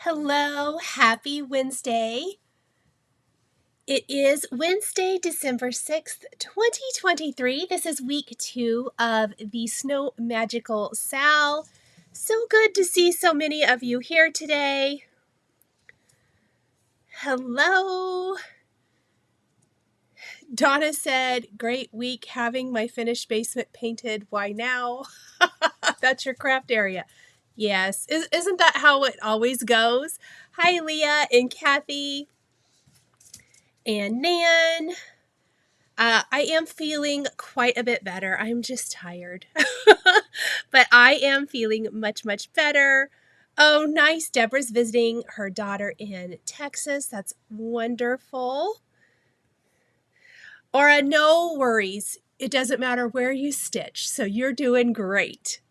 Hello, happy Wednesday. It is Wednesday, December 6th, 2023. This is week 2 of the Snow Magical SAL. So good to see so many of you here today. Hello. Donna said, great week having my finished basement painted. Why now? That's your craft area. Yes. Isn't that how it always goes? Hi, Leah and Kathy. And Nan, I am feeling quite a bit better. I'm just tired, but I am feeling much, much better. Oh, nice. Deborah's visiting her daughter in Texas. That's wonderful. Aura, no worries. It doesn't matter where you stitch, so you're doing great.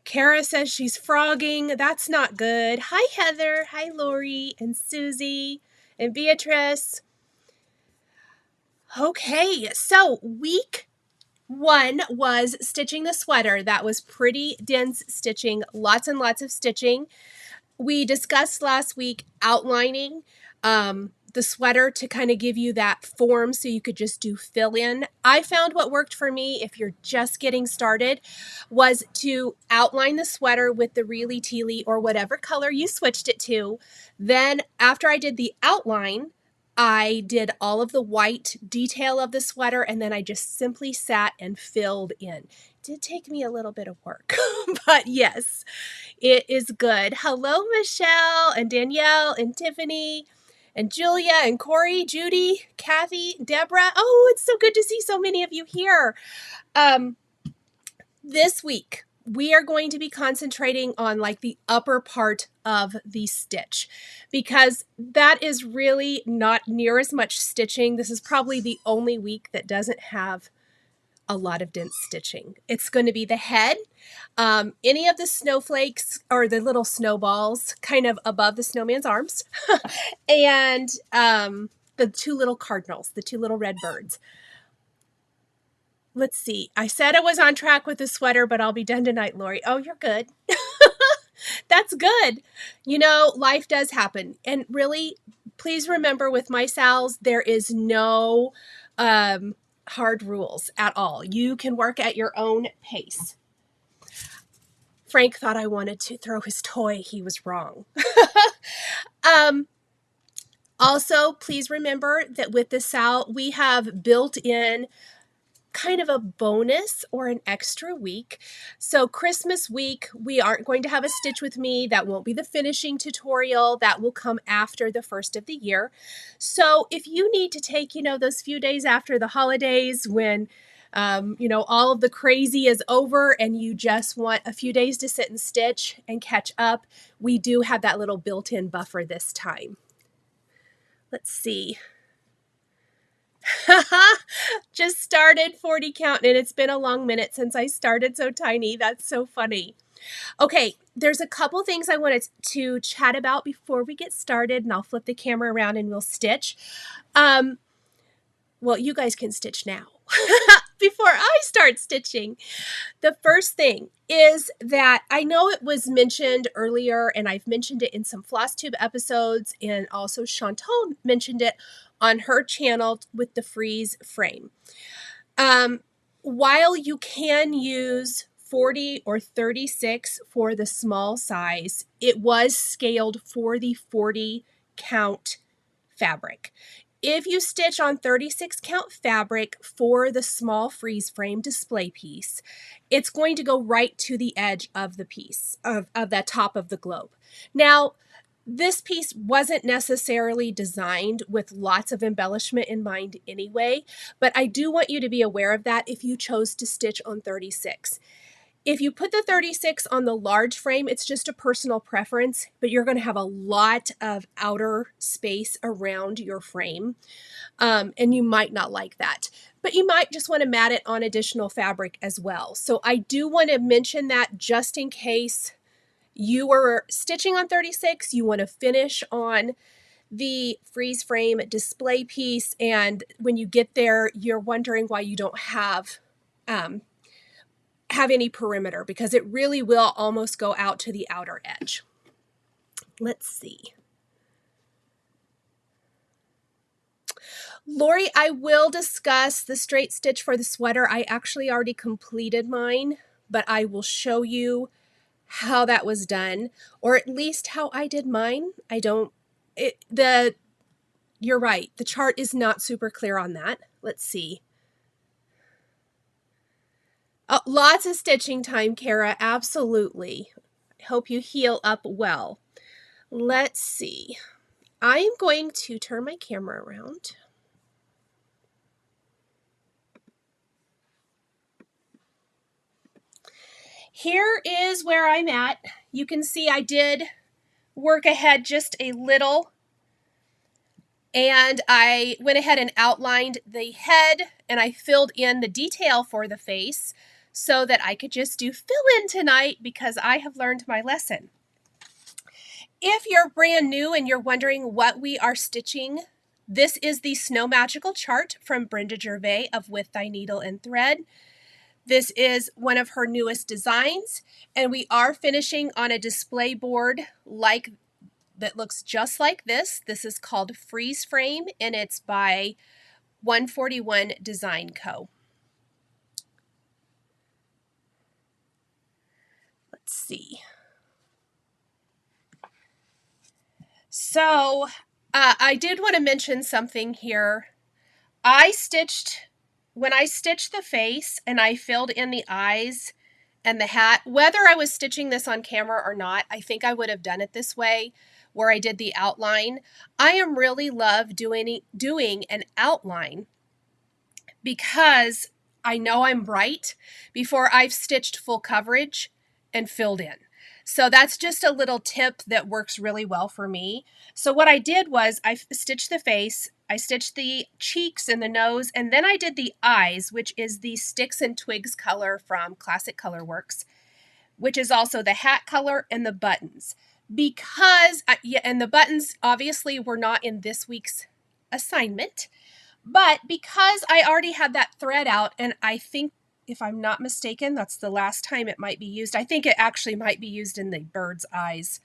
Kara says she's frogging. That's not good. Hi, Heather. Hi, Lori and Susie and Beatrice. Okay, so week 1 was stitching the sweater. That was pretty dense stitching, lots and lots of stitching. We discussed last week outlining the sweater to kind of give you that form so you could just do fill in. I found what worked for me if you're just getting started was to outline the sweater with the really Teally or whatever color you switched it to. Then after I did the outline, I did all of the white detail of the sweater, and then I just simply sat and filled in. It did take me a little bit of work, but yes, it is good. Hello, Michelle and Danielle and Tiffany and Julia and Corey, Judy, Kathy, Deborah. Oh, it's so good to see so many of you here. This week, we are going to be concentrating on like the upper part of the stitch because that is really not near as much stitching. This is probably the only week that doesn't have a lot of dense stitching. It's going to be the head, any of the snowflakes or the little snowballs kind of above the snowman's arms, and the 2 little cardinals, the 2 little red birds. Let's see. I said I was on track with the sweater, but I'll be done tonight, Lori. Oh, you're good. That's good. You know, life does happen. And really, please remember with my SALs, there is no hard rules at all. You can work at your own pace. Frank thought I wanted to throw his toy. He was wrong. Also, please remember that with the SAL, we have built in kind of a bonus or an extra week. So Christmas week, we aren't going to have a Stitch with Me. That won't be the finishing tutorial. That will come after the first of the year. So if you need to take, those few days after the holidays when, all of the crazy is over and you just want a few days to sit and stitch and catch up, we do have that little built-in buffer this time. Let's see. Just started 40 count and it's been a long minute since I started so tiny. That's so funny. Okay, there's a couple things I wanted to chat about before we get started, and I'll flip the camera around and we'll stitch. Well, you guys can stitch now before I start stitching. The first thing is that I know it was mentioned earlier, and I've mentioned it in some Flosstube episodes, and also Chantal mentioned it on her channel with the freeze frame. While you can use 40 or 36 for the small size, it was scaled for the 40 count fabric. If you stitch on 36 count fabric for the small freeze frame display piece, it's going to go right to the edge of the piece, of the top of the globe. Now, this piece wasn't necessarily designed with lots of embellishment in mind anyway, but I do want you to be aware of that if you chose to stitch on 36. If you put the 36 on the large frame, it's just a personal preference, but you're going to have a lot of outer space around your frame, and you might not like that. But you might just want to mat it on additional fabric as well. So I do want to mention that just in case you are stitching on 36, you want to finish on the freeze frame display piece, and when you get there, you're wondering why you don't have any perimeter, because it really will almost go out to the outer edge. Let's see. Lori, I will discuss the straight stitch for the sweater. I actually already completed mine, but I will show you how that was done, or at least how I did mine. You're right. The chart is not super clear on that. Let's see. Oh, lots of stitching time, Kara. Absolutely. I hope you heal up well. Let's see. I am going to turn my camera around. Here is where I'm at. You can see I did work ahead just a little, and I went ahead and outlined the head, and I filled in the detail for the face so that I could just do fill in tonight because I have learned my lesson. If you're brand new and you're wondering what we are stitching, this is the Snow Magical chart from Brenda Gervais of With Thy Needle and Thread. This is one of her newest designs, and we are finishing on a display board that looks just like this. This is called Freeze Frame, and it's by 141 Design Co. Let's see. So I did want to mention something here. When I stitched the face and I filled in the eyes and the hat, whether I was stitching this on camera or not, I think I would have done it this way, where I did the outline. I am really love doing an outline because I know I'm right before I've stitched full coverage and filled in. So that's just a little tip that works really well for me. So what I did was I stitched the face, I stitched the cheeks and the nose, and then I did the eyes, which is the Sticks and Twigs color from Classic Color Works, which is also the hat color and the buttons. And the buttons obviously were not in this week's assignment, but because I already had that thread out, and I think, if I'm not mistaken, that's the last time it might be used. I think it actually might be used in the bird's eyes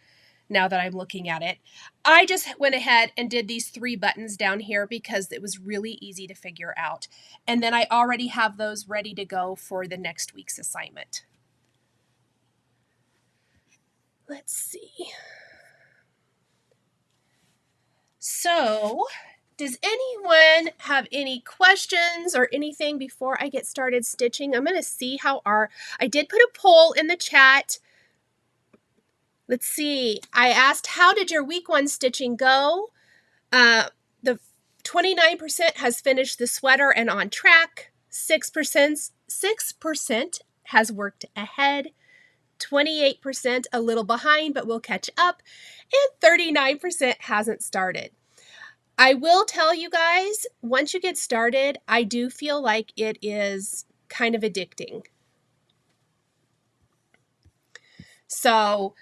now that I'm looking at it. I just went ahead and did these 3 buttons down here because it was really easy to figure out. And then I already have those ready to go for the next week's assignment. Let's see. So, does anyone have any questions or anything before I get started stitching? I'm going to see how I did put a poll in the chat. Let's see. I asked, how did your week 1 stitching go? The 29% has finished the sweater and on track. 6% has worked ahead. 28% a little behind, but will catch up. And 39% hasn't started. I will tell you guys, once you get started, I do feel like it is kind of addicting. So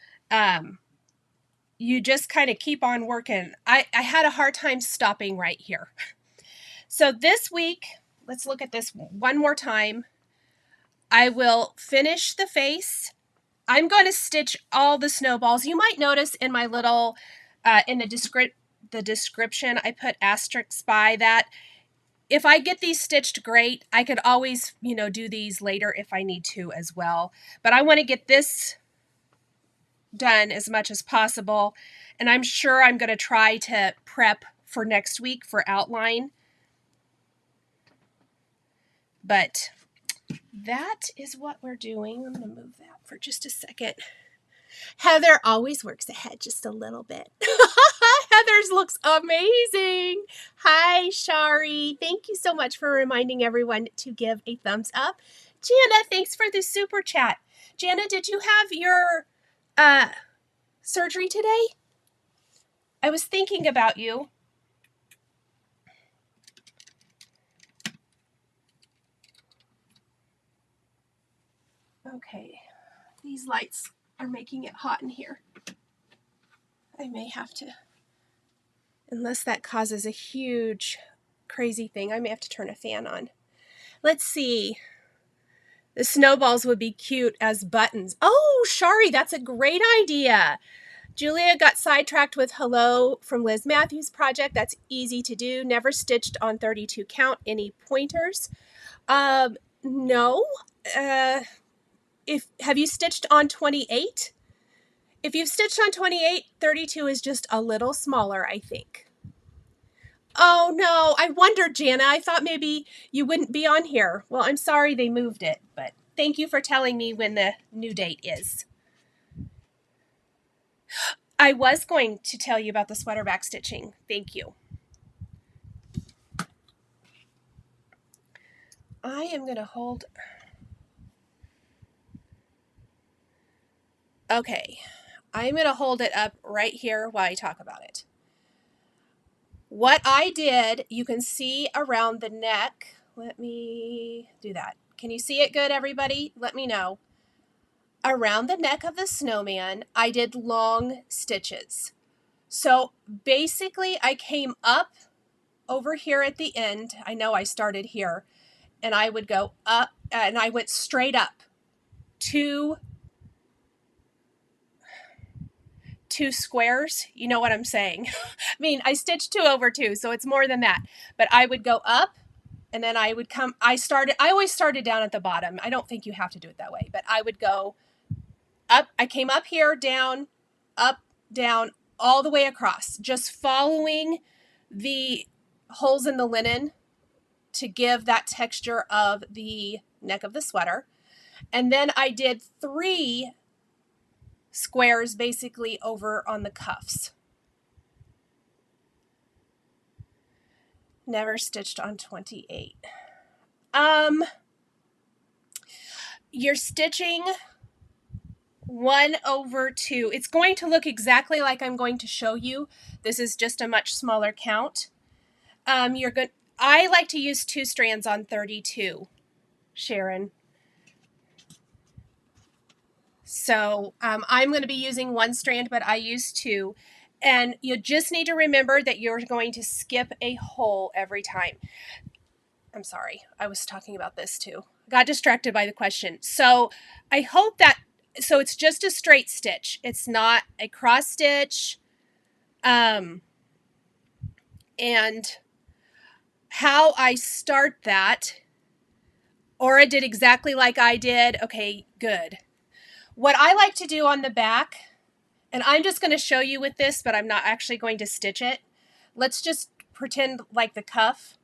you just kind of keep on working. I had a hard time stopping right here. So this week, let's look at this one more time. I will finish the face. I'm going to stitch all the snowballs. You might notice in my little, in the description, I put asterisks by that. If I get these stitched, great. I could always, do these later if I need to as well. But I want to get this done as much as possible. And I'm sure I'm going to try to prep for next week for outline. But that is what we're doing. I'm going to move that for just a second. Heather always works ahead just a little bit. Heather's looks amazing. Hi, Shari. Thank you so much for reminding everyone to give a thumbs up. Jana, thanks for the super chat. Jana, did you have your surgery today? I was thinking about you. Okay, these lights are making it hot in here. I may have to, unless that causes a huge crazy thing, I may have to turn a fan on. Let's see. The snowballs would be cute as buttons. Oh, Shari, that's a great idea. Julia got sidetracked with hello from Liz Matthews project. That's easy to do. Never stitched on 32 count. Any pointers? No. Have you stitched on 28? If you've stitched on 28, 32 is just a little smaller, I think. Oh no, I wondered, Jana. I thought maybe you wouldn't be on here. Well, I'm sorry they moved it, but thank you for telling me when the new date is. I was going to tell you about the sweater back stitching. Thank you. I am going to hold. Okay, I'm going to hold it up right here while I talk about it. What I did, you can see around the neck. Let me do that. Can you see it good, everybody? Let me know. Around the neck of the snowman, I did long stitches. So basically, I came up over here at the end. I know I started here, and I would go up, and I went straight up two squares. You know what I'm saying? I mean, I stitched 2 over 2, so it's more than that. But I would go up, and then I would come. I always started down at the bottom. I don't think you have to do it that way, but I would go up. I came up here, down, up, down, all the way across, just following the holes in the linen to give that texture of the neck of the sweater. And then I did 3 squares basically over on the cuffs. Never stitched on 28. You're stitching 1 over 2. It's going to look exactly like I'm going to show you. This is just a much smaller count. I like to use 2 strands on 32, Sharon. So I'm going to be using 1 strand, but I use 2. And you just need to remember that you're going to skip a hole every time. I'm sorry, I was talking about this too. Got distracted by the question. So I hope that, so it's just a straight stitch. It's not a cross stitch. And how I start that, Aura did exactly like I did. Okay, good. What I like to do on the back, and I'm just going to show you with this, but I'm not actually going to stitch it. Let's just pretend like the cuff.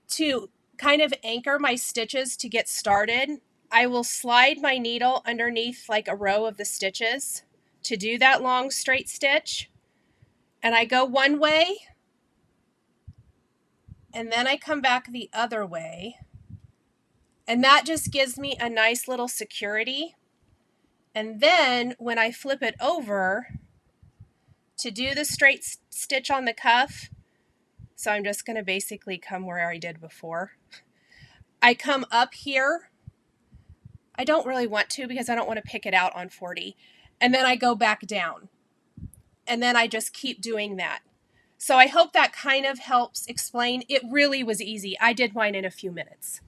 To kind of anchor my stitches to get started, I will slide my needle underneath like a row of the stitches to do that long straight stitch. And I go one way, and then I come back the other way. And that just gives me a nice little security. And then when I flip it over to do the straight stitch on the cuff, so I'm just going to basically come where I did before. I come up here. I don't really want to because I don't want to pick it out on 40. And then I go back down. And then I just keep doing that. So I hope that kind of helps explain. It really was easy. I did mine in a few minutes.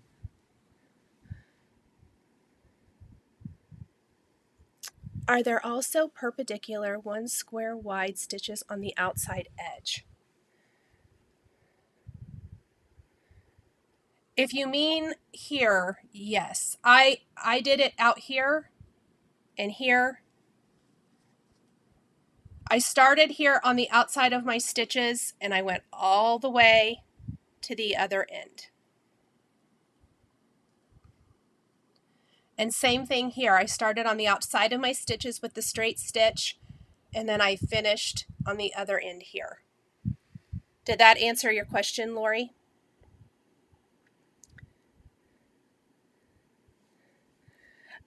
Are there also perpendicular 1 square wide stitches on the outside edge? If you mean here, yes. I did it out here and here. I started here on the outside of my stitches and I went all the way to the other end. And same thing here. I started on the outside of my stitches with the straight stitch, and then I finished on the other end here. Did that answer your question, Lori?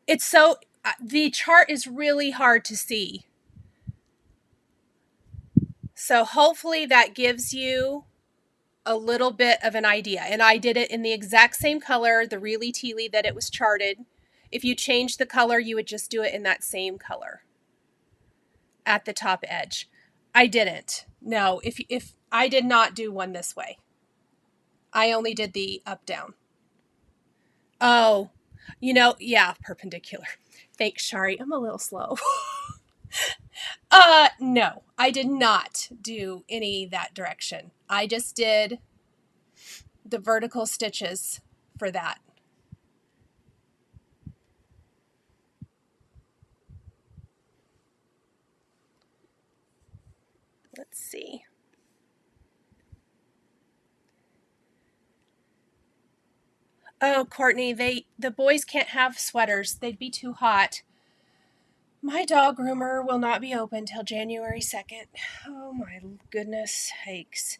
It's so, the chart is really hard to see. So hopefully that gives you a little bit of an idea. And I did it in the exact same color, the really Teally that it was charted. If you change the color, you would just do it in that same color at the top edge. I didn't. No, if I did not do one this way. I only did the up down. Oh, you know, yeah, perpendicular. Thanks, Shari. I'm a little slow. No, I did not do any that direction. I just did the vertical stitches for that. Let's see. Oh, Courtney, the boys can't have sweaters. They'd be too hot. My dog groomer will not be open till January 2nd. Oh my goodness sakes.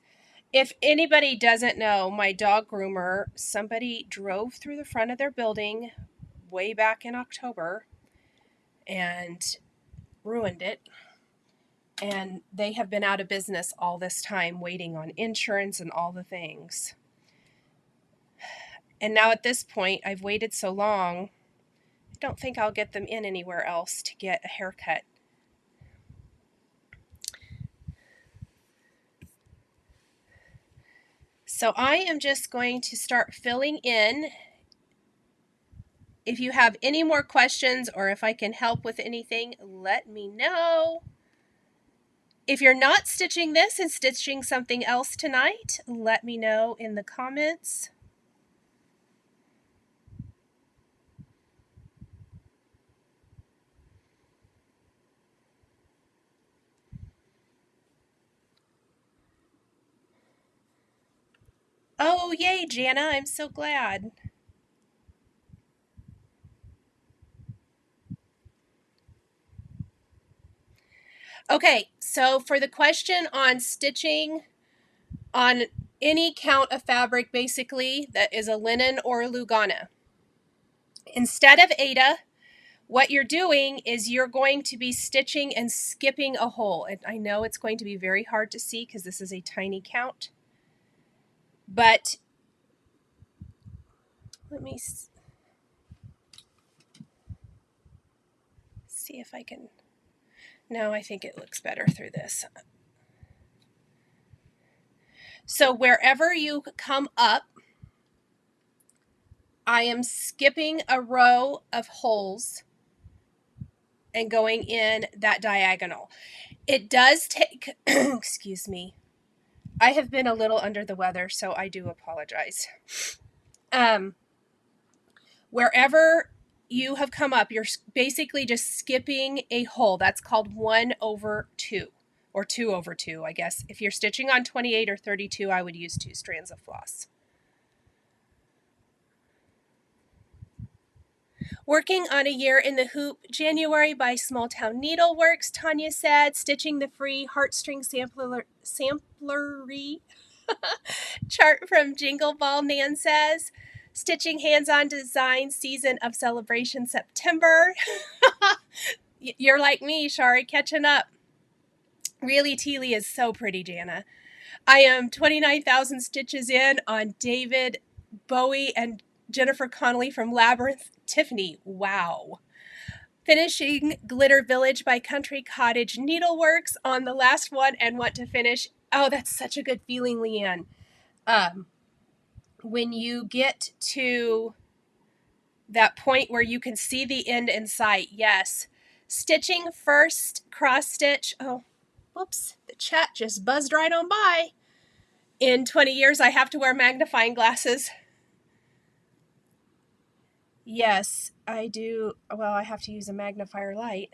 If anybody doesn't know, my dog groomer, somebody drove through the front of their building way back in October and ruined it. And they have been out of business all this time, waiting on insurance and all the things. And now at this point, I've waited so long, I don't think I'll get them in anywhere else to get a haircut. So I am just going to start filling in. If you have any more questions or if I can help with anything, let me know. If you're not stitching this and stitching something else tonight, let me know in the comments. Oh, yay, Jana, I'm so glad. Okay, so for the question on stitching on any count of fabric, basically, that is a linen or a Louisana, instead of Ada, what you're doing is you're going to be stitching and skipping a hole. And I know it's going to be very hard to see because this is a tiny count, but let me see if I can. No, I think it looks better through this. So wherever you come up, I am skipping a row of holes and going in that diagonal. It does take, excuse me, I have been a little under the weather, so I do apologize. Wherever you have come up, you're basically just skipping a hole. That's called 1/2 or 2/2, I guess. If you're stitching on 28 or 32, I would use 2 strands of floss. Working on a year in the hoop, January by Small Town Needleworks, Tanya said, stitching the free heartstring samplery chart from Jingle Ball, Nan says, stitching hands-on design season of celebration September. You're like me, Shari, catching up. Really, Teally is so pretty, Jana. I am 29,000 stitches in on David Bowie and Jennifer Connolly from Labyrinth. Tiffany, wow. Finishing Glitter Village by Country Cottage Needleworks on the last one and want to finish. Oh, that's such a good feeling, Leanne. When you get to that point where you can see the end in sight, yes. Stitching first cross stitch. Oh, whoops, the chat just buzzed right on by. In 20 years, I have to wear magnifying glasses. Yes, I do. Well, I have to use a magnifier light.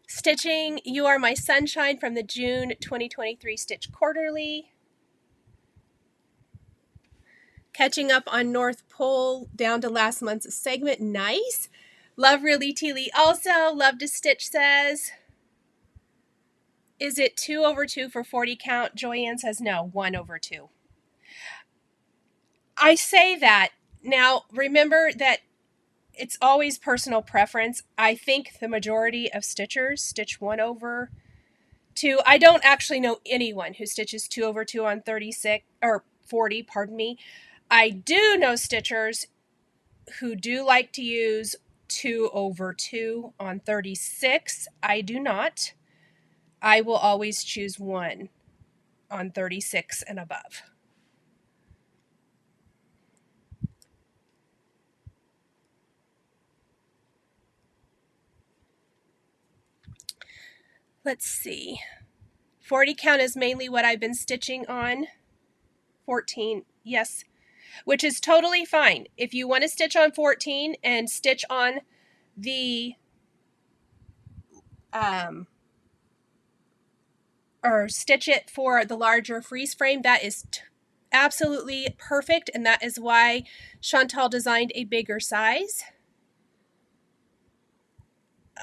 Stitching You Are My Sunshine from the June 2023 Stitch Quarterly. Catching up on North Pole down to last month's segment. Nice. Love Really Teally also. Love to Stitch says. Is it 2/2 for 40 count? Joyanne says no, 1/2. I say that. Now, remember that it's always personal preference. I think the majority of stitchers stitch 1/2. I don't actually know anyone who stitches 2/2 on 36 or 40, pardon me. I do know stitchers who do like to use 2/2 on 36. I do not. I will always choose 1 on 36 and above. Let's see. 40 count is mainly what I've been stitching on. 14, yes, which is totally fine. If you want to stitch on 14 and stitch on the or stitch it for the larger freeze frame, that is absolutely perfect, and that is why Chantal designed a bigger size.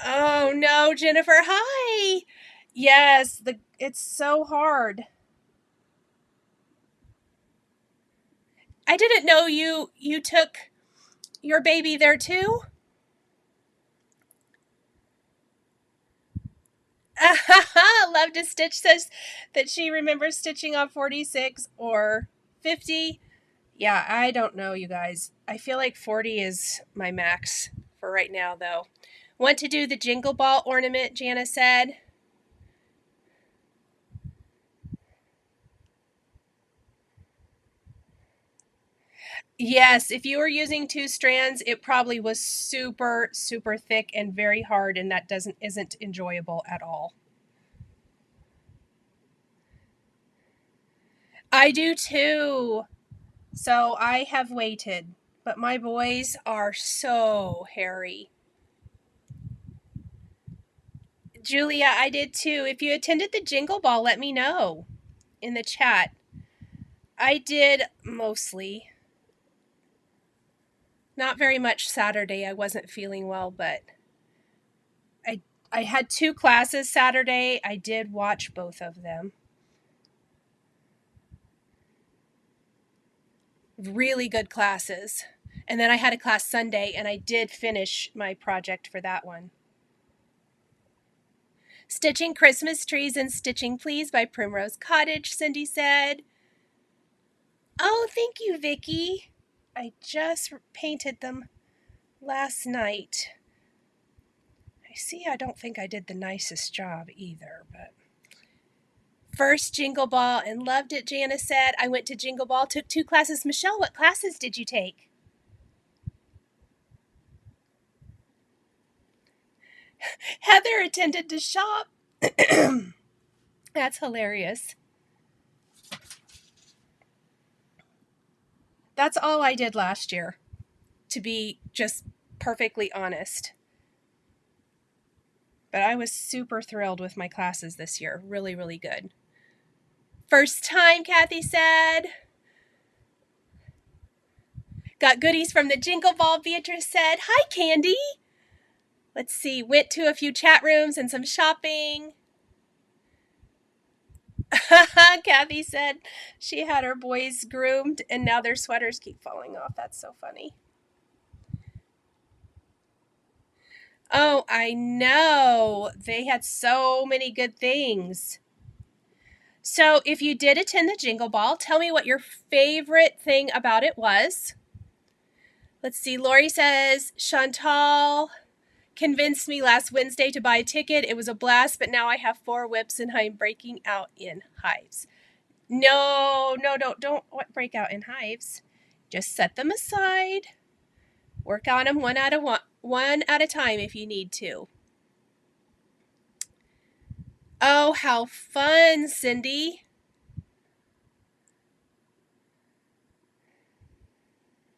Oh no, Jennifer, hi. Yes, it's so hard. I didn't know you took your baby there too. Love to Stitch says that she remembers stitching on 46 or 50. Yeah, I don't know, you guys. I feel like 40 is my max for right now, though. Want to do the Jingle Ball ornament, Jana said. Yes, if you were using 2 strands, it probably was super, super thick and very hard, and that isn't enjoyable at all. I do too. So I have waited, but my boys are so hairy. Julia, I did too. If you attended the Jingle Ball, let me know in the chat. I did mostly. Not very much Saturday. I wasn't feeling well, but I had 2 classes Saturday. I did watch both of them. Really good classes. And then I had a class Sunday, and I did finish my project for that one. Stitching Christmas trees and stitching please by Primrose Cottage, Cindy said. Oh, thank you, Vicki. I just painted them last night. I don't think I did the nicest job either, but first Jingle Ball and loved it, Jana said. I went to Jingle Ball, took 2 classes. Michelle, what classes did you take? Heather attended to shop. That's hilarious. That's all I did last year, to be just perfectly honest. But I was super thrilled with my classes this year. Really, really good. First time, Kathy said. Got goodies from the Jingle Ball, Beatrice said. Hi, Candy. Let's see. Went to a few chat rooms and some shopping. Kathy said she had her boys groomed and now their sweaters keep falling off. That's so funny. Oh, I know. They had so many good things. So if you did attend the Jingle Ball, tell me what your favorite thing about it was. Let's see. Lori says, Chantal convinced me last Wednesday to buy a ticket. It was a blast, but now I have 4 whips and I'm breaking out in hives. No, don't break out in hives. Just set them aside. Work on them one at a time if you need to. Oh, how fun, Cindy.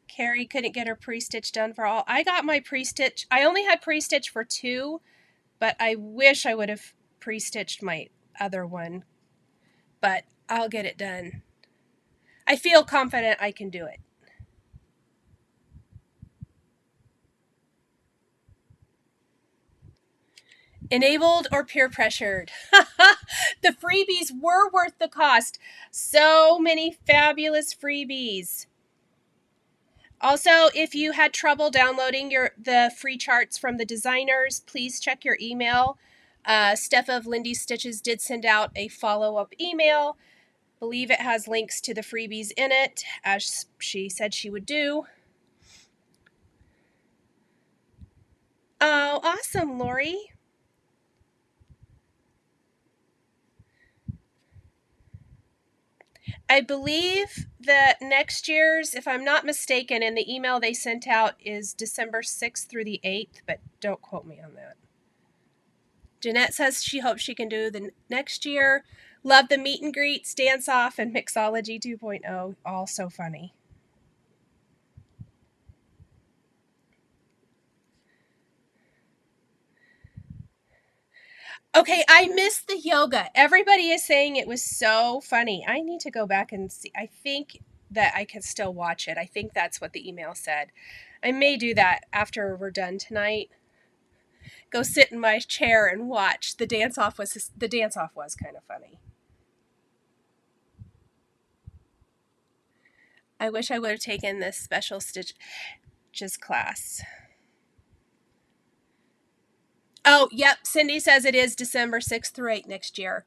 Carrie couldn't get her pre-stitch done for all. I got my pre-stitch. I only had pre-stitch for 2, but I wish I would have pre-stitched my other one. But I'll get it done. I feel confident I can do it. Enabled or peer pressured? The freebies were worth the cost. So many fabulous freebies. Also, if you had trouble downloading the free charts from the designers, please check your email. Steph of Lindy Stitches did send out a follow-up email. Believe it has links to the freebies in it, as she said she would do. Oh, awesome, Lori. I believe that next year's, if I'm not mistaken, in the email they sent out is December 6th through the 8th, but don't quote me on that. Jeanette says she hopes she can do the next year. Love the meet and greets, dance off, and Mixology 2.0. All so funny. Okay, I missed the yoga. Everybody is saying it was so funny. I need to go back and see. I think that I can still watch it. I think that's what the email said. I may do that after we're done tonight. Go sit in my chair and watch. The dance off was kind of funny. I wish I would have taken this special stitches class. Oh, yep. Cindy says it is December 6th through 8th next year.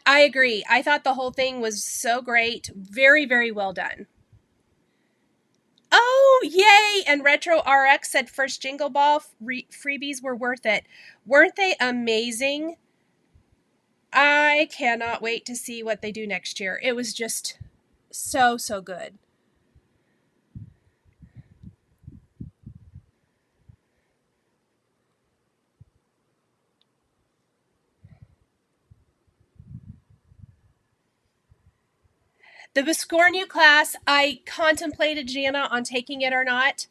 I agree. I thought the whole thing was so great. Very, very well done. Oh, yay! And Retro RX said first Jingle Ball freebies were worth it. Weren't they amazing? I cannot wait to see what they do next year. It was just so, so good. The Biscornu class, I contemplated, Jana, on taking it or not.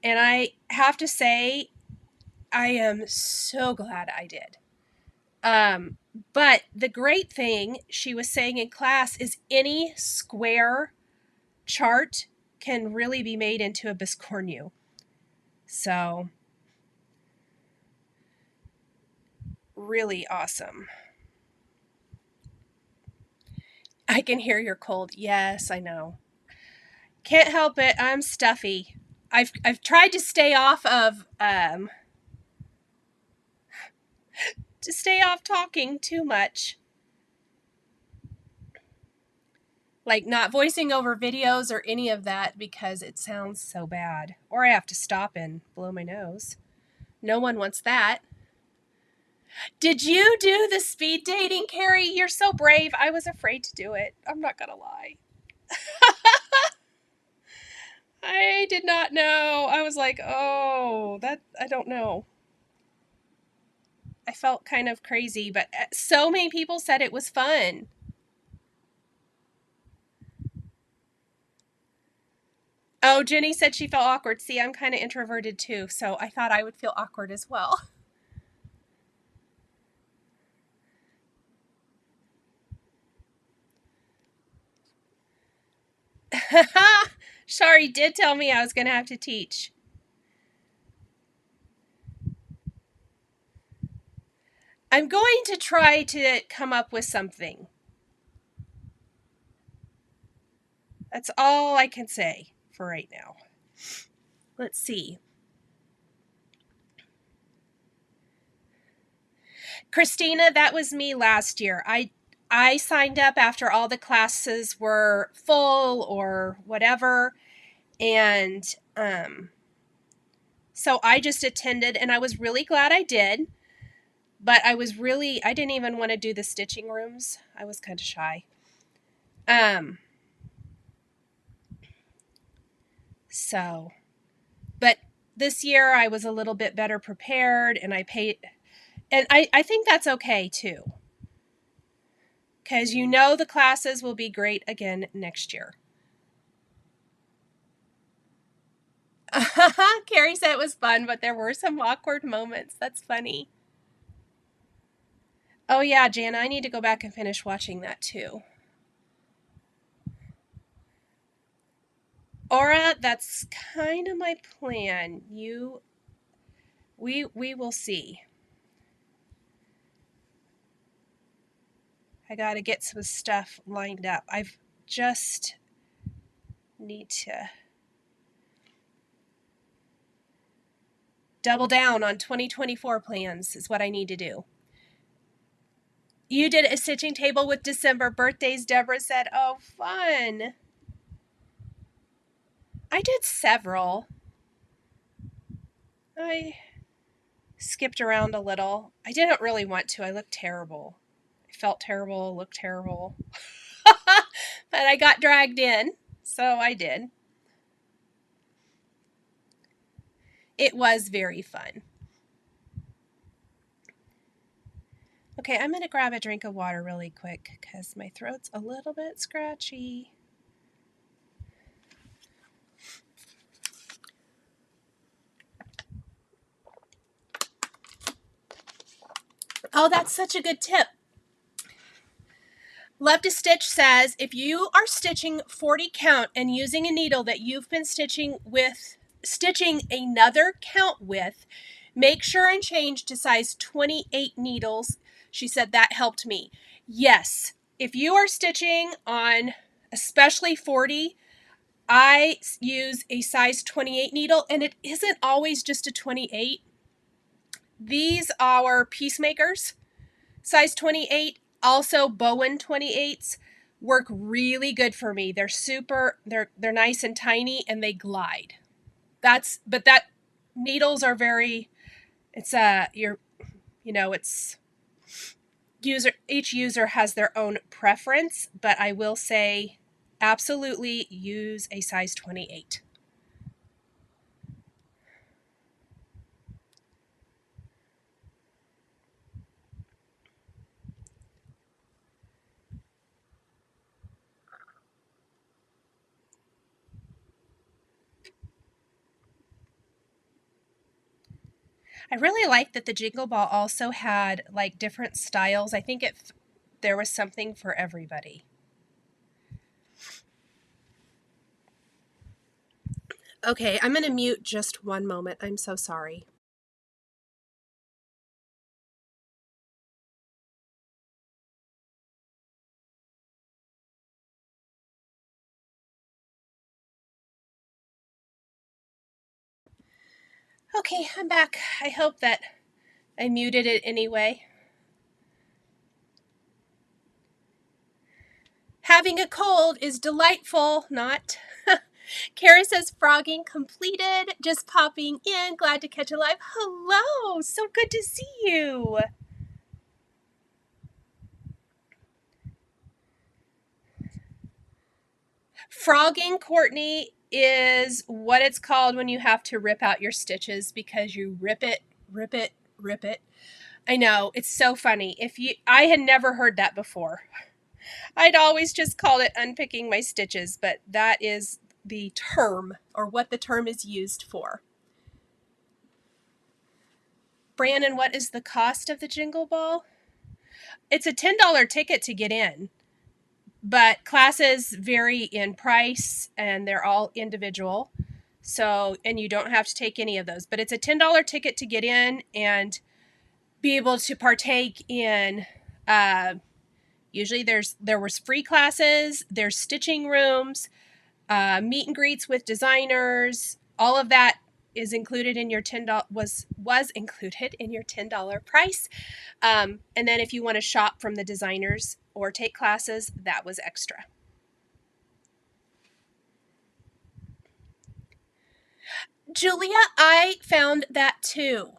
And I have to say, I am so glad I did. But the great thing she was saying in class is any square chart can really be made into a Biscornu. So, really awesome. I can hear you're cold. Yes, I know. Can't help it. I'm stuffy. I've tried to stay off of talking too much. Like not voicing over videos or any of that because it sounds so bad. Or I have to stop and blow my nose. No one wants that. Did you do the speed dating, Carrie? You're so brave. I was afraid to do it. I'm not gonna lie. I did not know. I was like, oh, I don't know. I felt kind of crazy, but so many people said it was fun. Oh, Jenny said she felt awkward. See, I'm kind of introverted too, so I thought I would feel awkward as well. Shari did tell me I was going to have to teach. I'm going to try to come up with something. That's all I can say for right now. Let's see. Christina, that was me last year. I signed up after all the classes were full or whatever, and so I just attended, and I was really glad I did. But I didn't even want to do the stitching rooms. I was kind of shy. So, but this year I was a little bit better prepared, and I paid, and I think that's okay too. Because the classes will be great again next year. Carrie said it was fun, but there were some awkward moments. That's funny. Oh yeah, Jana, I need to go back and finish watching that too. Aura, that's kind of my plan. We will see. I got to get some stuff lined up. I've just need to double down on 2024 plans is what I need to do. You did a stitching table with December birthdays, Deborah said. Oh, fun. I did several. I skipped around a little. I didn't really want to. I looked terrible. I felt terrible, looked terrible. But I got dragged in, so I did. It was very fun. Okay, I'm going to grab a drink of water really quick because my throat's a little bit scratchy. Oh, that's such a good tip. Love to Stitch says, if you are stitching 40 count and using a needle that you've been stitching another count with, make sure and change to size 28 needles. She said that helped me. Yes, if you are stitching on especially 40, I use a size 28 needle, and it isn't always just a 28. These are Peacemakers, size 28. Also, Bowen 28s work really good for me. They're nice and tiny, and they glide. But that needles are very, it's each user has their own preference, but I will say absolutely use a size 28. I really like that the Jingle Ball also had like different styles. I think there was something for everybody. Okay, I'm going to mute just one moment. I'm so sorry. Okay, I'm back. I hope that I muted it anyway. Having a cold is delightful, not. Kara says, frogging completed. Just popping in. Glad to catch a live. Hello. So good to see you. Frogging, Courtney, is what it's called when you have to rip out your stitches because you rip it, rip it, rip it. I know. It's so funny. I had never heard that before. I'd always just called it unpicking my stitches, but that is the term, or what the term is used for. Brandon, what is the cost of the Jingle Ball? It's a $10 ticket to get in, but classes vary in price and they're all individual. So, and you don't have to take any of those, but it's a $10 ticket to get in and be able to partake in, usually there was free classes, there's stitching rooms, meet and greets with designers. All of that is included in your was included in your $10 price. And then if you want to shop from the designers or take classes, that was extra. Julia, I found that too.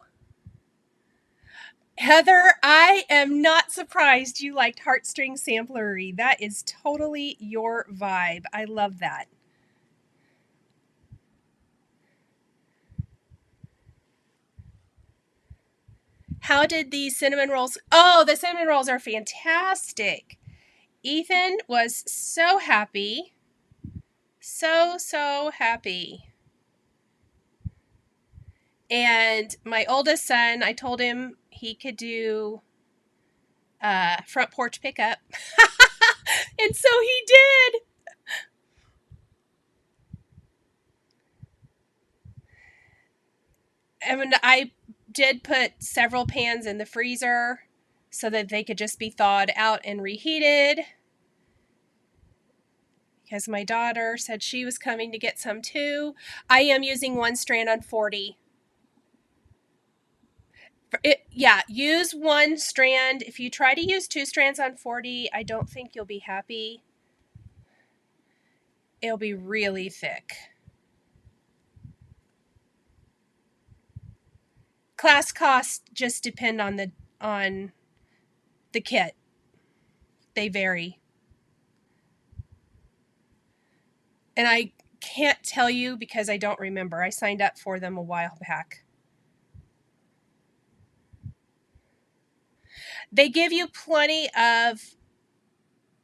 Heather, I am not surprised you liked Heartstring Samplery. That is totally your vibe. I love that. How did the cinnamon rolls? Oh, the cinnamon rolls are fantastic. Ethan was so happy. So happy. And my oldest son, I told him he could do front porch pickup. And so he did. And I did put several pans in the freezer so that they could just be thawed out and reheated. Because my daughter said she was coming to get some too. I am using one strand on 40. Use one strand. If you try to use two strands on 40, I don't think you'll be happy. It'll be really thick. Class costs just depend on the kit. They vary. And I can't tell you because I don't remember. I signed up for them a while back. They give you plenty of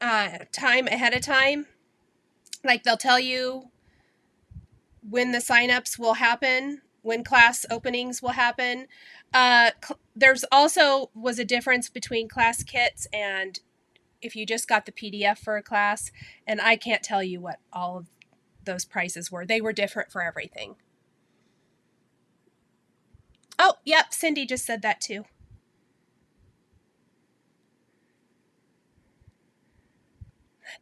time ahead of time. Like they'll tell you when the signups will happen, when class openings will happen. There's also was a difference between class kits and if you just got the PDF for a class, and I can't tell you what all of those prices were. They were different for everything. Oh, yep, Cindy just said that too.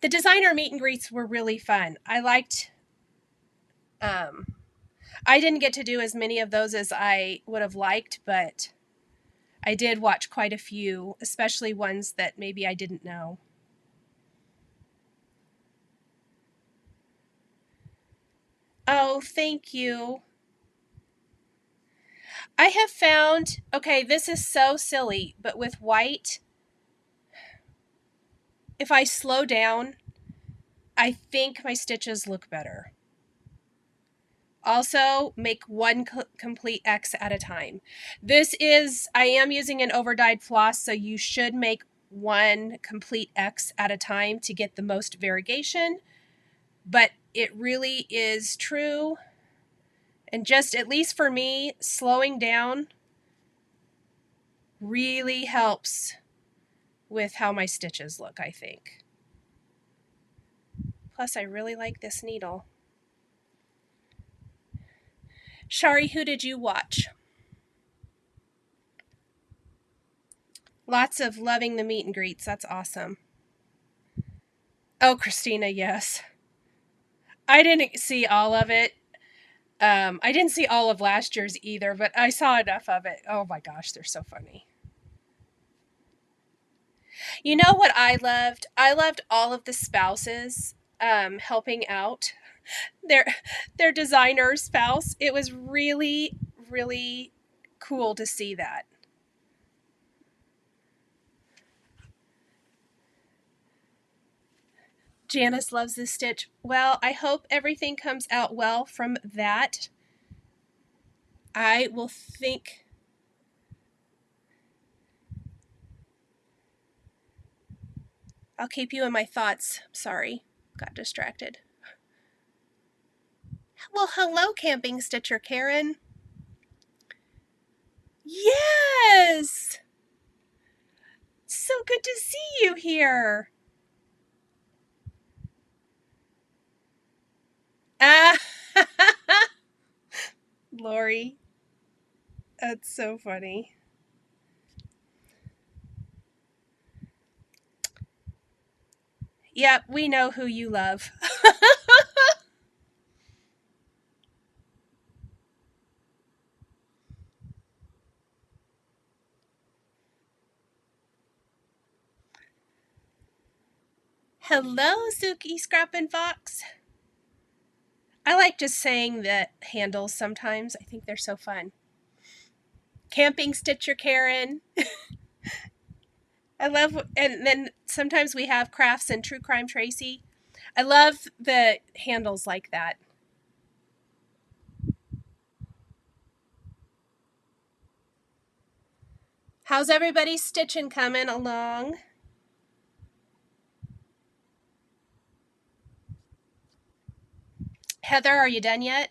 The designer meet and greets were really fun. I liked, I didn't get to do as many of those as I would have liked, but I did watch quite a few, especially ones that maybe I didn't know. Oh, thank you. I have found, okay, this is so silly, but with white, if I slow down, I think my stitches look better. Also, make one complete X at a time. This is, I am using an over-dyed floss, so you should make one complete X at a time to get the most variegation, but it really is true. And just, at least for me, slowing down really helps with how my stitches look, I think. Plus, I really like this needle. Shari, who did you watch? Lots of loving the meet and greets. That's awesome. Oh, Christina, yes. I didn't see all of it. I didn't see all of last year's either, but I saw enough of it. Oh my gosh, they're so funny. You know what I loved? I loved all of the spouses helping out their designer spouse. It was really, really cool to see that. Janice loves this stitch. Well, I hope everything comes out well from that. I will think. I'll keep you in my thoughts. Sorry, got distracted. Well, hello, Camping Stitcher Karen. Yes! So good to see you here. Lori. That's so funny. Yep, we know who you love. Hello, Suki Scrap and Fox. I like just saying the handles sometimes. I think they're so fun. Camping Stitcher Karen. I love, and then sometimes we have Crafts and True Crime Tracy. I love the handles like that. How's everybody's stitching coming along? Heather, are you done yet?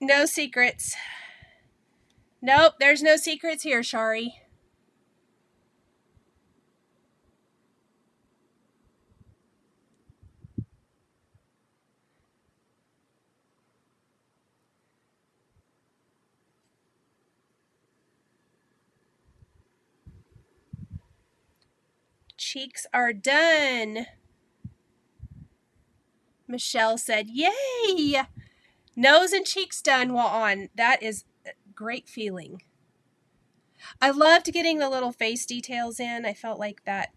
No secrets. Nope, there's no secrets here, Shari. Cheeks are done. Michelle said, yay! Nose and cheeks done while on. That is a great feeling. I loved getting the little face details in. I felt like that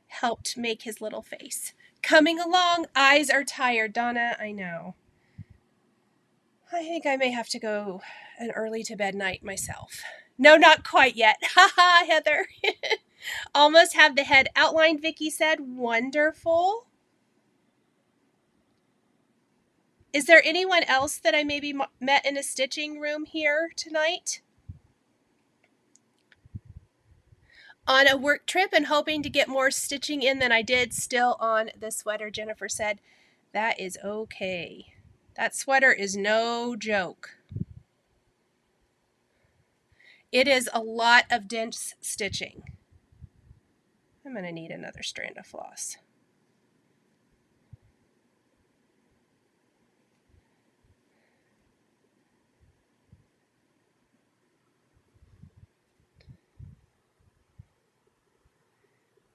helped make his little face. Coming along, eyes are tired. Donna, I know. I think I may have to go an early to bed night myself. No, not quite yet. Haha, Heather. Almost have the head outlined, Vicky said. Wonderful. Is there anyone else that I maybe met in a stitching room here tonight? On a work trip and hoping to get more stitching in than I did, still on the sweater, Jennifer said. That is okay. That sweater is no joke. It is a lot of dense stitching. I'm going to need another strand of floss.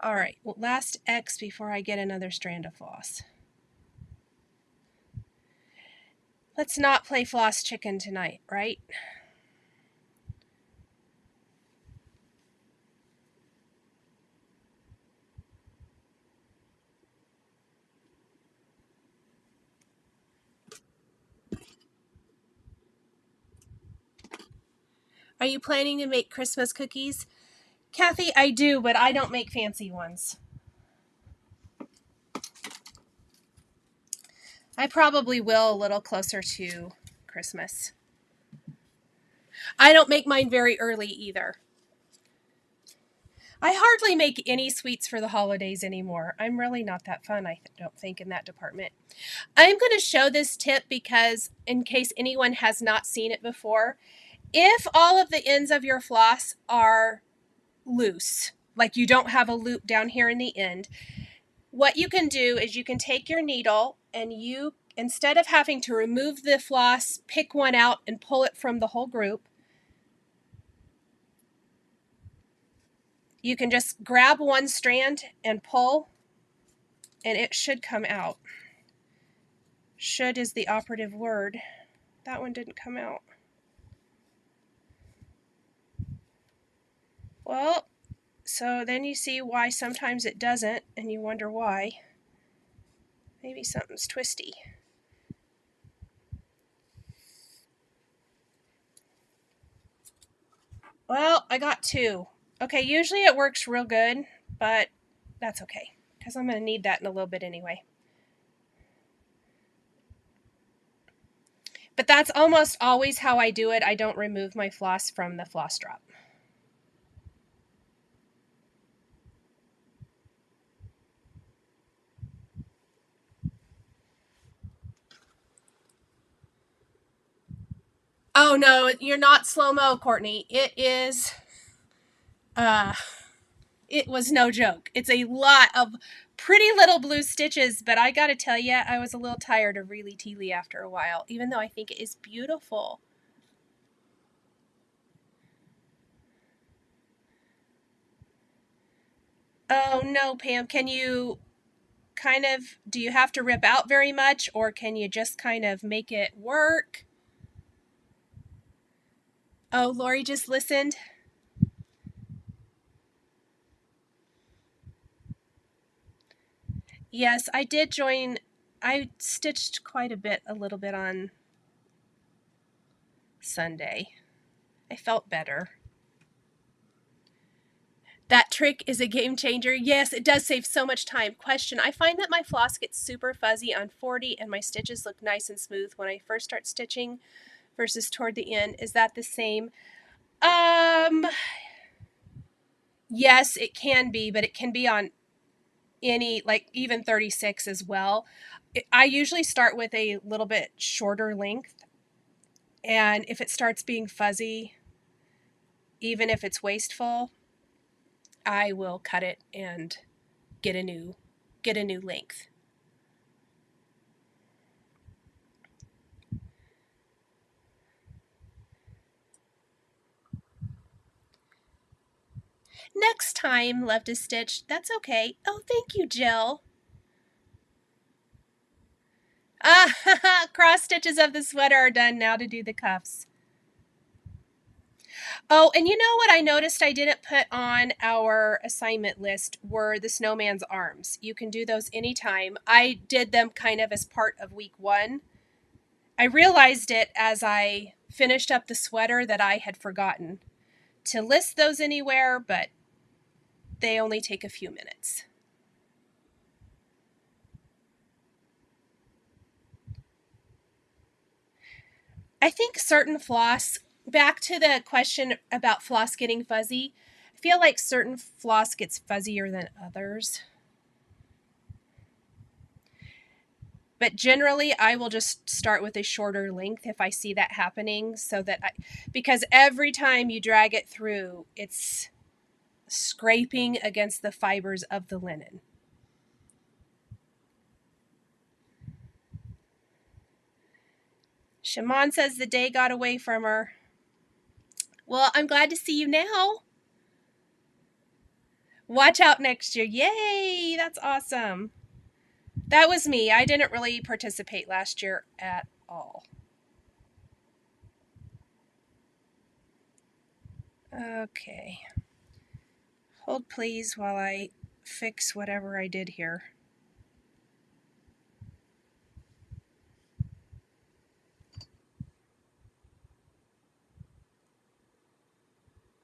All right, well, last X before I get another strand of floss. Let's not play floss chicken tonight, right? Are you planning to make Christmas cookies? Kathy, I do, but I don't make fancy ones. I probably will a little closer to Christmas. I don't make mine very early either. I hardly make any sweets for the holidays anymore. I'm really not that fun, I don't think, in that department. I'm going to show this tip because in case anyone has not seen it before, if all of the ends of your floss are loose, like you don't have a loop down here in the end, what you can do is you can take your needle and you, instead of having to remove the floss, pick one out and pull it from the whole group, you can just grab one strand and pull, and it should come out. Should is the operative word. That one didn't come out. Well, so then you see why sometimes it doesn't, and you wonder why. Maybe something's twisty. Well, I got two. Okay, usually it works real good, but that's okay, because I'm going to need that in a little bit anyway. But that's almost always how I do it. I don't remove my floss from the floss drop. Oh no, you're not slow-mo, Courtney. It is, it was no joke. It's a lot of pretty little blue stitches, but I gotta tell you, I was a little tired of really Teally after a while, even though I think it is beautiful. Oh no, Pam, can you kind of, do you have to rip out very much, or can you just kind of make it work? Oh, Lori just listened. Yes, I did join. I stitched quite a little bit on Sunday. I felt better. That trick is a game changer. Yes, it does save so much time. Question, I find that my floss gets super fuzzy on 40 and my stitches look nice and smooth when I first start stitching versus toward the end. Is that the same? Yes, it can be, but it can be on any, like even 36 as well. I usually start with a little bit shorter length, and if it starts being fuzzy, even if it's wasteful, I will cut it and get a new length. Next time, left a stitch. That's okay. Oh, thank you, Jill. Ah, cross stitches of the sweater are done. Now to do the cuffs. Oh, and you know what I noticed I didn't put on our assignment list were the snowman's arms. You can do those anytime. I did them kind of as part of week 1. I realized it as I finished up the sweater that I had forgotten to list those anywhere, but they only take a few minutes. I think certain floss, back to the question about floss getting fuzzy, I feel like certain floss gets fuzzier than others. But generally, I will just start with a shorter length if I see that happening, so that because every time you drag it through, it's scraping against the fibers of the linen. Shimon says the day got away from her. Well, I'm glad to see you now. Watch out next year. Yay, that's awesome. That was me. I didn't really participate last year at all. Okay. Hold please while I fix whatever I did here.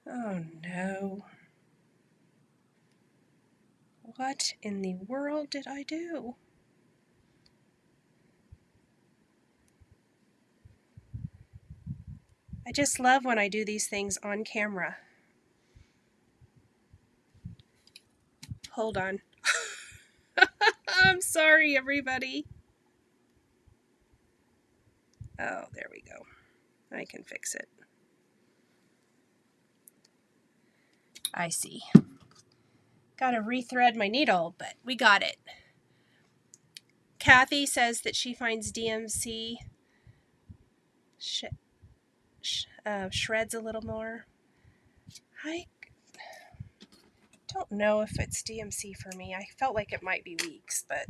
Oh no. What in the world did I do? I just love when I do these things on camera. Hold on. I'm sorry, everybody. Oh, there we go. I can fix it. I see. Gotta rethread my needle, but we got it. Kathy says that she finds DMC shreds a little more. I don't know if it's DMC for me. I felt like it might be weeks, but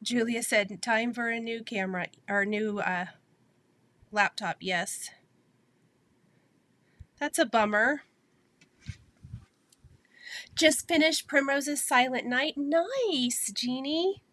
Julia said, time for a new camera, or new laptop. Yes. That's a bummer. Just finished Primrose's Silent Night. Nice, Jeannie.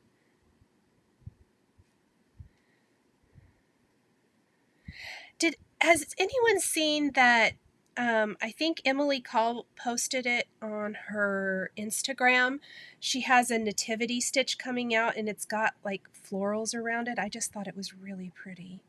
Has anyone seen that? I think Emily Call posted it on her Instagram. She has a nativity stitch coming out and it's got like florals around it. I just thought it was really pretty.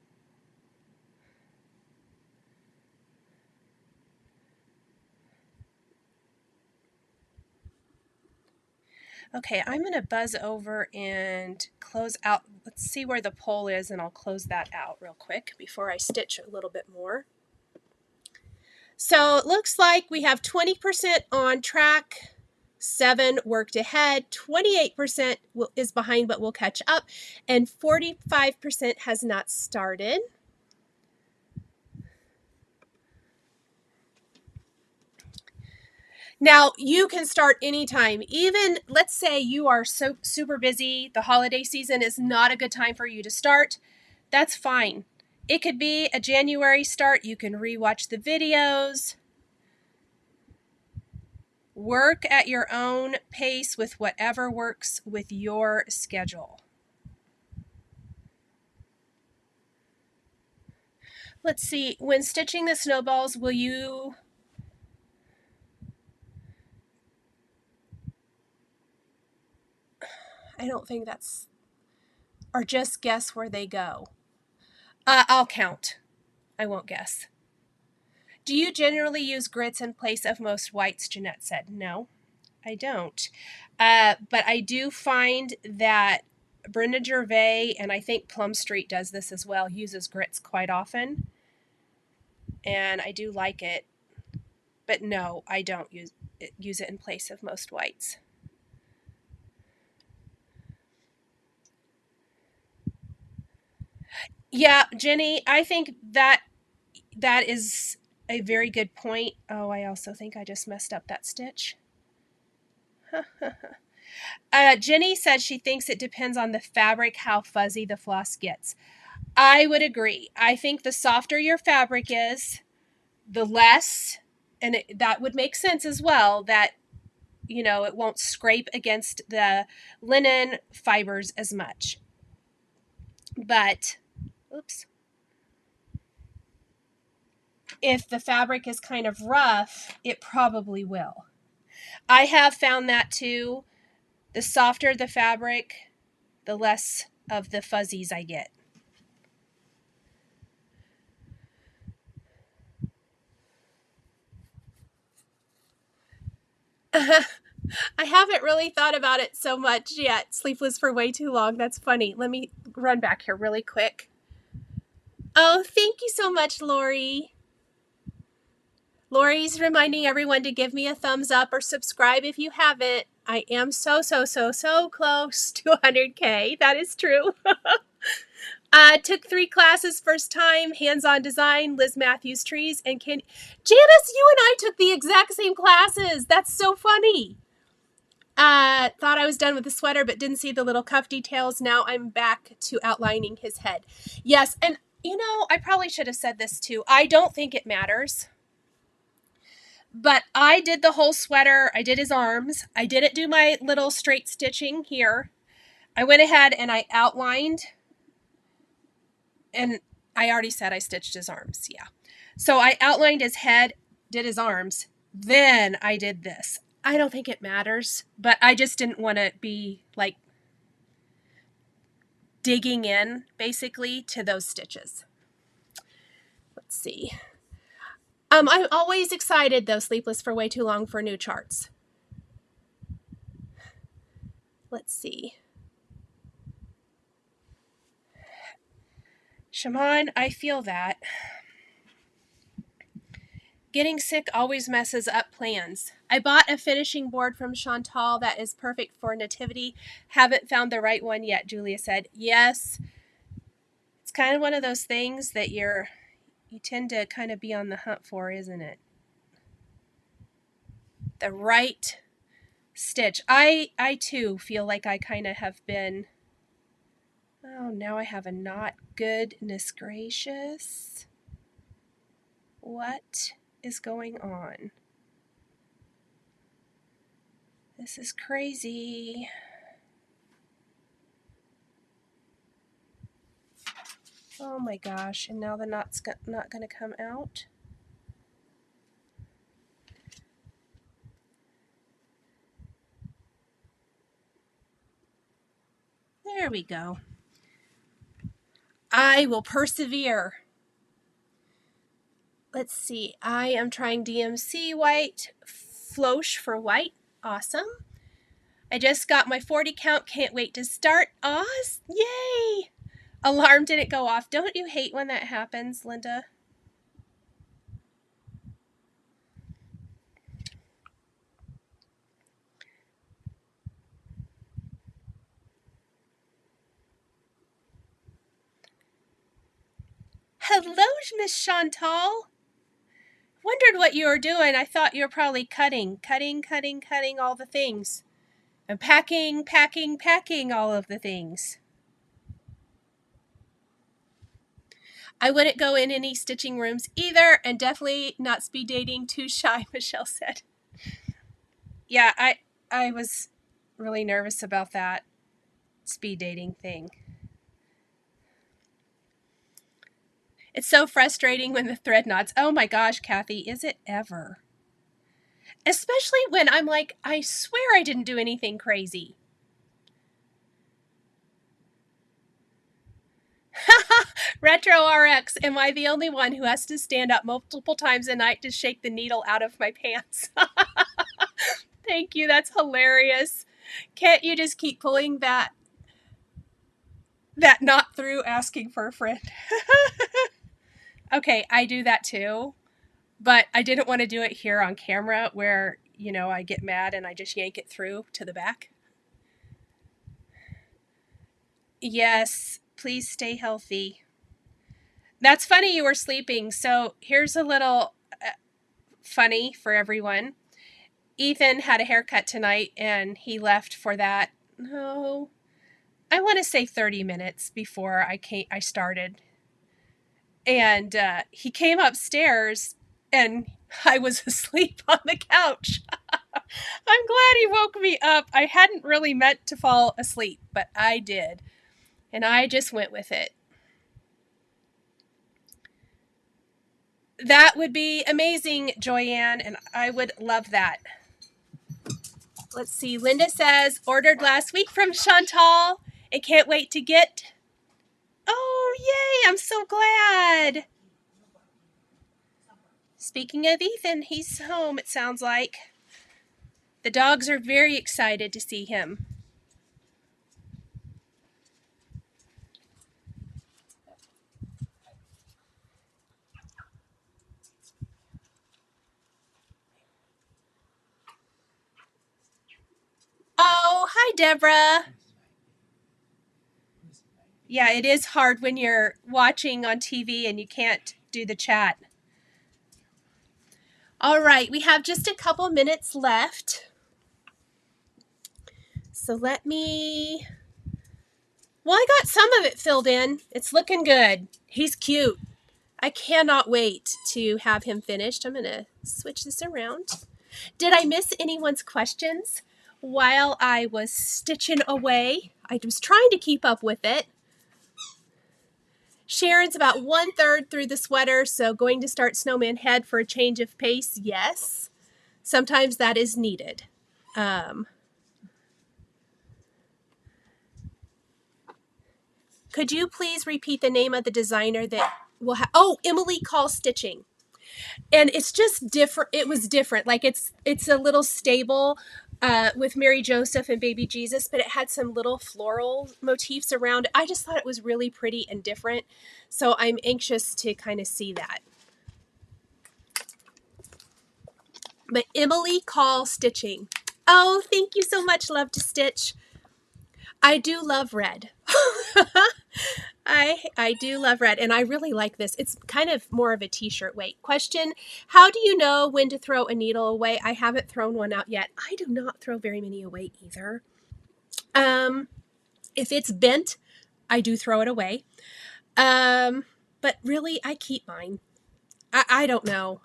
Okay, I'm going to buzz over and close out. Let's see where the pole is and I'll close that out real quick before I stitch a little bit more. So it looks like we have 20% on track, 7 worked ahead, 28% is behind but will catch up, and 45% has not started. Now, you can start anytime. Even, let's say you are so super busy, the holiday season is not a good time for you to start. That's fine. It could be a January start. You can rewatch the videos. Work at your own pace with whatever works with your schedule. Let's see, when stitching the snowballs, will you... I don't think that's... Or just guess where they go. I'll count. I won't guess. Do you generally use grits in place of most whites? Jeanette said. No, I don't. But I do find that Brenda Gervais, and I think Plum Street does this as well, uses grits quite often. And I do like it. But no, I don't use it in place of most whites. Yeah, Jenny, I think that is a very good point. Oh, I also think I just messed up that stitch. Jenny said she thinks it depends on the fabric how fuzzy the floss gets. I would agree. I think the softer your fabric is, the less And that would make sense as well, that, you know, it won't scrape against the linen fibers as much. But, oops. If the fabric is kind of rough, it probably will. I have found that too. The softer the fabric, the less of the fuzzies I get. I haven't really thought about it so much yet. Sleepless for way too long. That's funny. Let me run back here really quick. Oh, thank you so much, Lori. Lori's reminding everyone to give me a thumbs up or subscribe if you haven't. I am so close to 100K. That is true. Took 3 classes first time, hands-on design, Liz Matthews trees, and Janice, you and I took the exact same classes. That's so funny. Thought I was done with the sweater, but didn't see the little cuff details. Now I'm back to outlining his head. Yes, and you know, I probably should have said this too. I don't think it matters. But I did the whole sweater. I did his arms. I didn't do my little straight stitching here. I went ahead and I outlined, and I already said I stitched his arms. Yeah. So I outlined his head, did his arms. Then I did this. I don't think it matters, but I just didn't want to be like digging in basically to those stitches. Let's see. I'm always excited though, sleepless for way too long, for new charts. Let's see. Shaman, I feel that. Getting sick always messes up plans. I bought a finishing board from Chantal that is perfect for nativity. Haven't found the right one yet, Julia said. Yes. It's kind of one of those things that you tend to kind of be on the hunt for, isn't it? The right stitch. I too feel like I kind of have been, oh, now I have a knot. Goodness gracious. What is going on? This is crazy. Oh my gosh, and now the knot's not going to come out. There we go. I will persevere. Let's see. I am trying DMC white, Floche for white. Awesome. I just got my 40 count. Can't wait to start. Yay! Alarm didn't go off. Don't you hate when that happens, Linda? Hello, Miss Chantal. Wondered what you were doing. I thought you were probably cutting all the things. And packing all of the things. I wouldn't go in any stitching rooms either, and definitely not speed dating. Too shy, Michelle said. Yeah, I was really nervous about that speed dating thing. It's so frustrating when the thread knots. Oh my gosh, Kathy, is it ever? Especially when I'm like, I swear I didn't do anything crazy. Retro RX, am I the only one who has to stand up multiple times a night to shake the needle out of my pants? Thank you, that's hilarious. Can't you just keep pulling that knot through, asking for a friend? Okay, I do that too, but I didn't want to do it here on camera where, you know, I get mad and I just yank it through to the back. Yes, please stay healthy. That's funny you were sleeping. So here's a little funny for everyone. Ethan had a haircut tonight and he left for that, I want to say 30 minutes before I started. And he came upstairs and I was asleep on the couch. I'm glad he woke me up. I hadn't really meant to fall asleep, but I did. And I just went with it. That would be amazing, Joyanne, and I would love that. Let's see. Linda says, ordered last week from Chantal and can't wait to get. Oh, yay. I'm so glad. Speaking of Ethan, he's home, it sounds like. The dogs are very excited to see him. Oh, hi, Deborah. Yeah, it is hard when you're watching on TV and you can't do the chat. All right, we have just a couple minutes left. So let me... Well, I got some of it filled in. It's looking good. He's cute. I cannot wait to have him finished. I'm going to switch this around. Did I miss anyone's questions while I was stitching away? I was trying to keep up with it. Sharon's about 1/3 through the sweater, so going to start snowman head for a change of pace? Yes. Sometimes that is needed. Could you please repeat the name of the designer that will have... Oh, Emily Call Stitching. And it's just different. It was different. Like it's a little stable with Mary Joseph and Baby Jesus, but it had some little floral motifs around it. I just thought it was really pretty and different. So I'm anxious to kind of see that. But Emily Call Stitching. Oh, thank you so much, Love to Stitch. I do love red. I do love red, and I really like this. It's kind of more of a t-shirt weight. Question, how do you know when to throw a needle away? I haven't thrown one out yet. I do not throw very many away either. If it's bent, I do throw it away. But really, I keep mine. I don't know.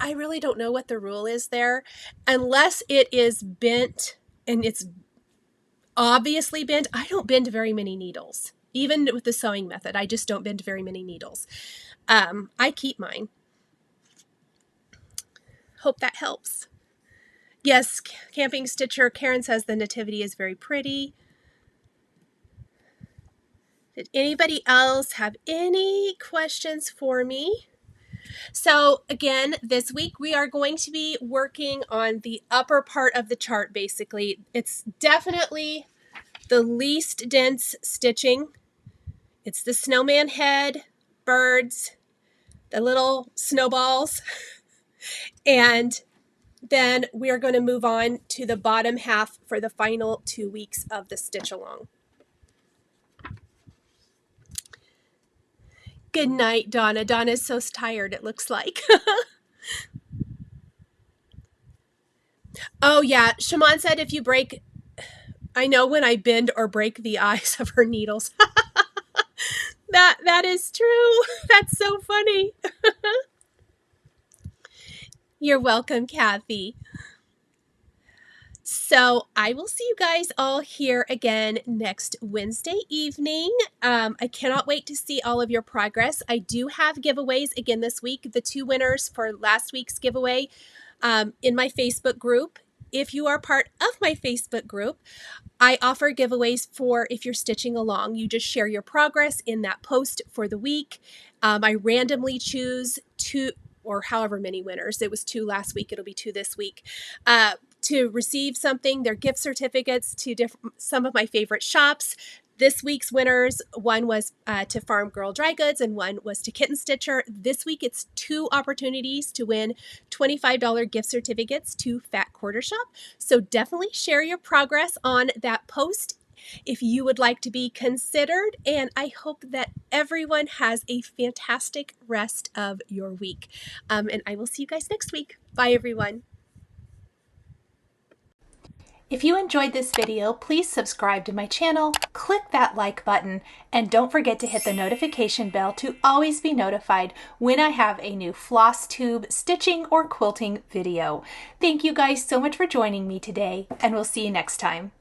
I really don't know what the rule is there. Unless it is bent and it's obviously bent, I don't bend very many needles. Even with the sewing method, I just don't bend very many needles. I keep mine. Hope that helps. Yes, Camping Stitcher, Karen says the nativity is very pretty. Did anybody else have any questions for me? So again, this week we are going to be working on the upper part of the chart, basically. It's definitely the least dense stitching. It's the snowman head, birds, the little snowballs, and then we are going to move on to the bottom half for the final 2 weeks of the stitch along. Good night, Donna. Donna's so tired, it looks like. Oh, yeah. Shaman said if you break... I know when I bend or break the eyes of her needles. That is true. That's so funny. You're welcome, Kathy. So I will see you guys all here again next Wednesday evening. I cannot wait to see all of your progress. I do have giveaways again this week. The 2 winners for last week's giveaway in my Facebook group. If you are part of my Facebook group, I offer giveaways for if you're stitching along. You just share your progress in that post for the week. I randomly choose 2 or however many winners. It was 2 last week. It'll be 2 this week. To receive something. They're gift certificates to some of my favorite shops. This week's winners, one was to Farm Girl Dry Goods and one was to Kitten Stitcher. This week it's 2 opportunities to win $25 gift certificates to Fat Quarter Shop. So definitely share your progress on that post if you would like to be considered. And I hope that everyone has a fantastic rest of your week. And I will see you guys next week. Bye, everyone. If you enjoyed this video, please subscribe to my channel, click that like button, and don't forget to hit the notification bell to always be notified when I have a new Flosstube stitching or quilting video. Thank you guys so much for joining me today, and we'll see you next time.